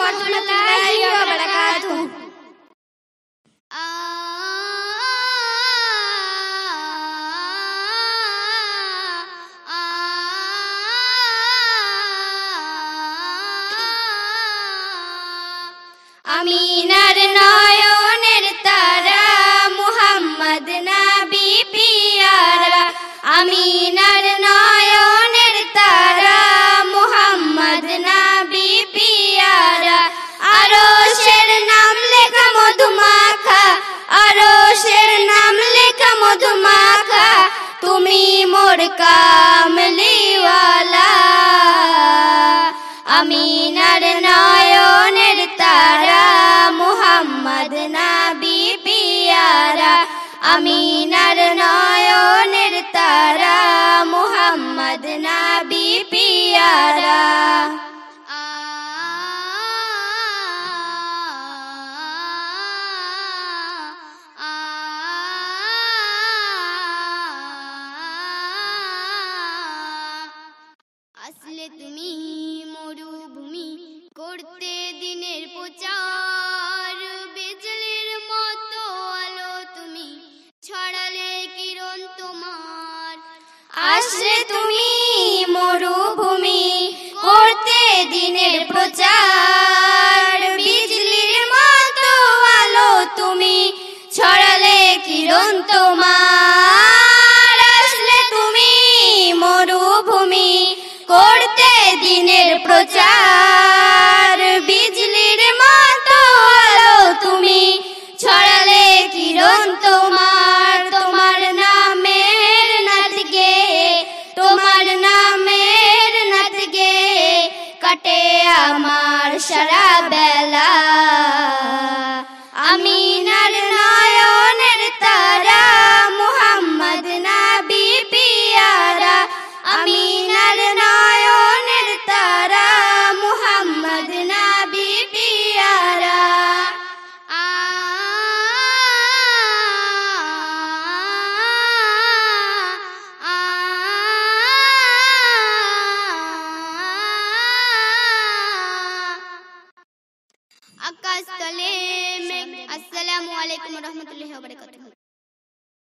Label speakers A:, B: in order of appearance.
A: রহমাতুল্লাহি ওয়া বারাকাতুহু। আমিনার নয়নের তারা মুহাম্মদ নবী পিয়ারা, আমিনার নয়নের তারা মুহাম্মদ নবী পিয়ারা। আরশের নাম লেখা মধুমাখা, আরশের নাম লেখা মধুমাখা, তুমি মোর কামলিওয়ালা। আমিনার নয়নের তারা মুহাম্মদ নবী পিয়ারা, আমিনার নয়নের তারা মুহাম্মদ নবী পিয়ারা। আসলে তুমি মরুভূমি করতে দিনের প্রচার, বিজলির মতো আলো তুমি ছড়ালে কিরণ তোমার। আসলে তুমি মরুভূমি করতে দিনের প্রচার, বিজলির মতো আলো তুমি ছড়ালে কিরণ তোমার। আসলে তুমি মরুভূমি করতে দিনের প্রচার, বিজলির মতো আলো তুমি ছড়ালে কিরণ তোমার। তোমার নামের নাত গে, তোমার নামের নাত গে কাটে আমার সারা বেলা। আমিনার নয়নের তারা মুহাম্মদ নবী পিয়ারা, আমিনার নয়নের তারা মুহাম্মদ নবী পিয়ারা। আকাশ তলে মেঘ। আসসালামু আলাইকুম ওয়া রাহমাতুল্লাহি ওয়া বারাকাতুহু।